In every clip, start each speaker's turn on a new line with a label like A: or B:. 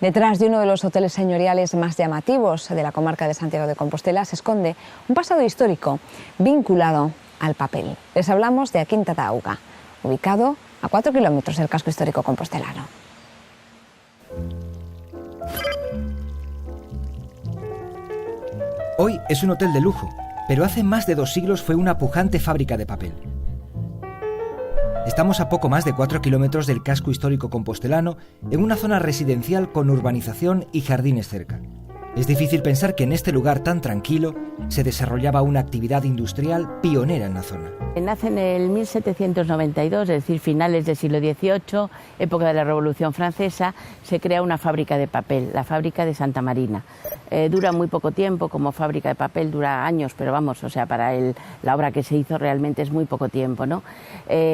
A: Detrás de uno de los hoteles señoriales más llamativos de la comarca de Santiago de Compostela se esconde un pasado histórico vinculado al papel. Les hablamos de A Quinta da Auga, ubicado a 4 kilómetros del casco histórico compostelano.
B: Hoy es un hotel de lujo, pero hace más de 2 siglos fue una pujante fábrica de papel. Estamos a poco más de 4 kilómetros del casco histórico compostelano, en una zona residencial con urbanización y jardines cerca. Es difícil pensar que en este lugar tan tranquilo se desarrollaba una actividad industrial pionera en la zona.
C: Nace en el 1792, es decir, finales del siglo XVIII, época de la Revolución Francesa, se crea una fábrica de papel, la fábrica de Santa Marina. Dura muy poco tiempo, como fábrica de papel dura años, pero vamos, o sea, para la obra que se hizo realmente es muy poco tiempo, ¿no?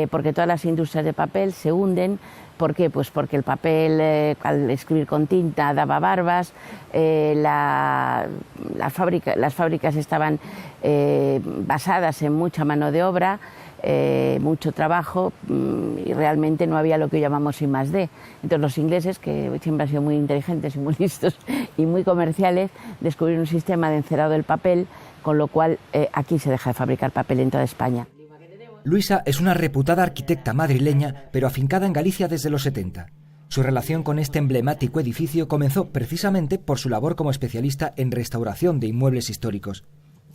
C: Porque todas las industrias de papel se hunden. ¿Por qué? Pues porque el papel, al escribir con tinta, daba barbas, las fábricas estaban basadas en mucha mano de obra, mucho trabajo, y realmente no había lo que llamamos I+D. Entonces los ingleses, que siempre han sido muy inteligentes y muy listos y muy comerciales, descubrieron un sistema de encerado del papel, con lo cual aquí se deja de fabricar papel en toda España.
B: Luisa es una reputada arquitecta madrileña, pero afincada en Galicia desde los 70. Su relación con este emblemático edificio comenzó precisamente por su labor como especialista en restauración de inmuebles históricos.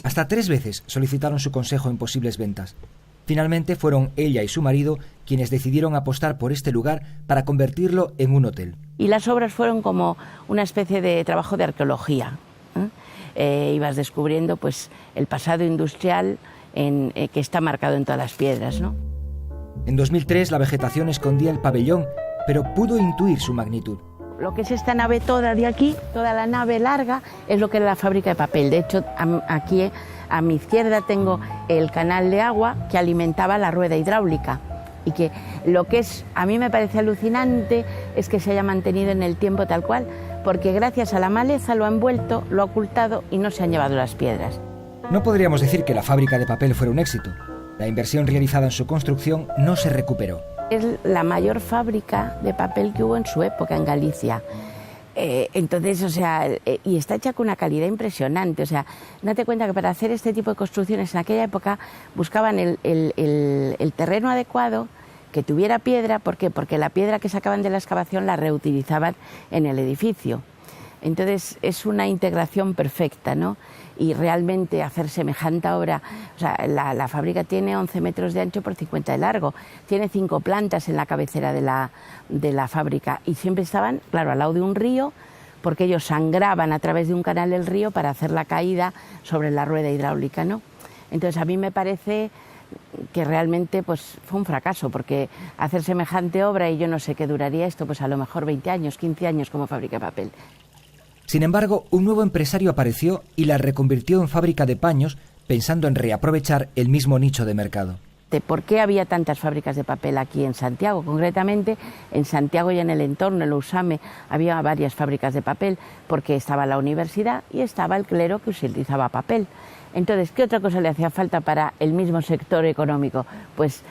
B: Hasta 3 veces solicitaron su consejo en posibles ventas. Finalmente fueron ella y su marido quienes decidieron apostar por este lugar para convertirlo en un hotel.
C: Y las obras fueron como una especie de trabajo de arqueología. Ibas descubriendo pues el pasado industrial que está marcado en todas las piedras, ¿no?
B: En 2003 la vegetación escondía el pabellón, pero pudo intuir su magnitud.
C: Lo que es esta nave toda de aquí, toda la nave larga, es lo que era la fábrica de papel. De hecho, aquí a mi izquierda tengo el canal de agua que alimentaba la rueda hidráulica. Y que lo que a mí me parece alucinante es que se haya mantenido en el tiempo tal cual, porque gracias a la maleza lo ha envuelto, lo ha ocultado y no se han llevado las piedras.
B: No podríamos decir que la fábrica de papel fuera un éxito. La inversión realizada en su construcción no se recuperó.
C: Es la mayor fábrica de papel que hubo en su época en Galicia. Entonces, o sea, y está hecha con una calidad impresionante. O sea, date cuenta que para hacer este tipo de construcciones en aquella época buscaban el terreno adecuado, que tuviera piedra. ¿Por qué? Porque la piedra que sacaban de la excavación la reutilizaban en el edificio. Entonces es una integración perfecta, ¿no? Y realmente hacer semejante obra, o sea, la fábrica tiene 11 metros de ancho por 50 de largo, tiene 5 plantas en la cabecera de la fábrica y siempre estaban, claro, al lado de un río, porque ellos sangraban a través de un canal del río para hacer la caída sobre la rueda hidráulica, ¿no? Entonces a mí me parece que realmente pues fue un fracaso, porque hacer semejante obra, y yo no sé qué duraría esto, pues a lo mejor 20 años, 15 años como fábrica de papel.
B: Sin embargo, un nuevo empresario apareció y la reconvirtió en fábrica de paños, pensando en reaprovechar el mismo nicho de mercado.
C: ¿Por qué había tantas fábricas de papel aquí en Santiago? Concretamente, en Santiago y en el entorno, en Lousame, había varias fábricas de papel, porque estaba la universidad y estaba el clero que utilizaba papel. Entonces, ¿qué otra cosa le hacía falta para el mismo sector económico? Pues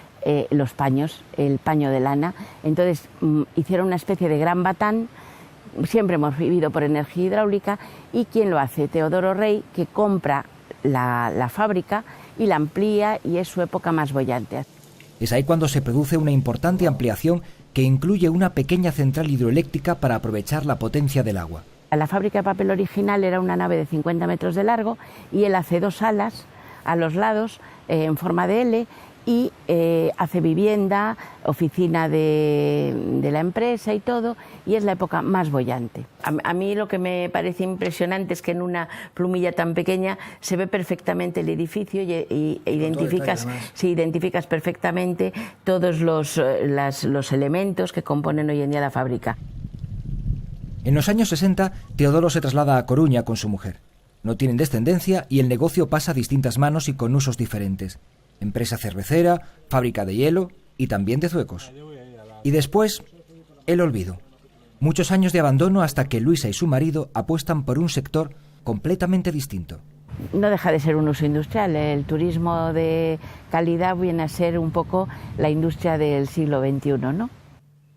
C: los paños, el paño de lana. Entonces, hicieron una especie de gran batán. Siempre hemos vivido por energía hidráulica, y ¿quién lo hace? Teodoro Rey, que compra la fábrica y la amplía, y es su época más boyante.
B: Es ahí cuando se produce una importante ampliación que incluye una pequeña central hidroeléctrica para aprovechar la potencia del agua.
C: La fábrica de papel original era una nave de 50 metros de largo y él hace 2 alas a los lados en forma de L, y hace vivienda, oficina de la empresa y todo, y es la época más boyante. A mí lo que me parece impresionante es que en una plumilla tan pequeña se ve perfectamente el edificio y identificas perfectamente todos los elementos que componen hoy en día la fábrica.
B: En los años 60, Teodoro se traslada a Coruña con su mujer. No tienen descendencia y el negocio pasa a distintas manos y con usos diferentes. Empresa cervecera, fábrica de hielo y también de zuecos. Y después, el olvido. Muchos años de abandono hasta que Luisa y su marido apuestan por un sector completamente distinto.
C: No deja de ser un uso industrial. El turismo de calidad viene a ser un poco la industria del siglo XXI, ¿no?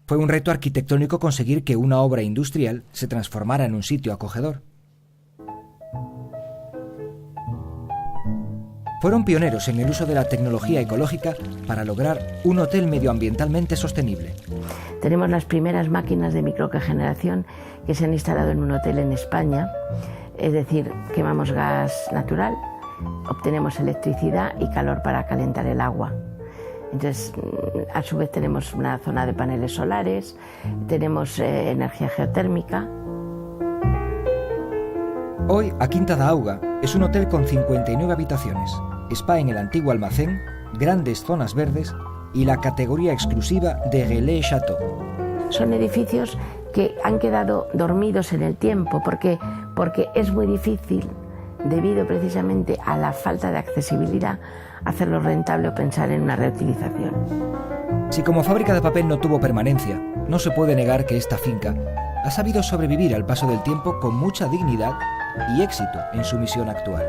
B: Fue un reto arquitectónico conseguir que una obra industrial se transformara en un sitio acogedor. Fueron pioneros en el uso de la tecnología ecológica para lograr un hotel medioambientalmente sostenible.
C: Tenemos las primeras máquinas de microcogeneración que se han instalado en un hotel en España, es decir, quemamos gas natural, obtenemos electricidad y calor para calentar el agua. Entonces, a su vez tenemos una zona de paneles solares, tenemos energía geotérmica.
B: Hoy, A Quinta da Auga es un hotel con 59 habitaciones, spa en el antiguo almacén, grandes zonas verdes y la categoría exclusiva de Relais Chateau.
C: Son edificios que han quedado dormidos en el tiempo porque es muy difícil, debido precisamente a la falta de accesibilidad, hacerlo rentable o pensar en una reutilización.
B: Si como fábrica de papel no tuvo permanencia, no se puede negar que esta finca ha sabido sobrevivir al paso del tiempo con mucha dignidad y éxito en su misión actual.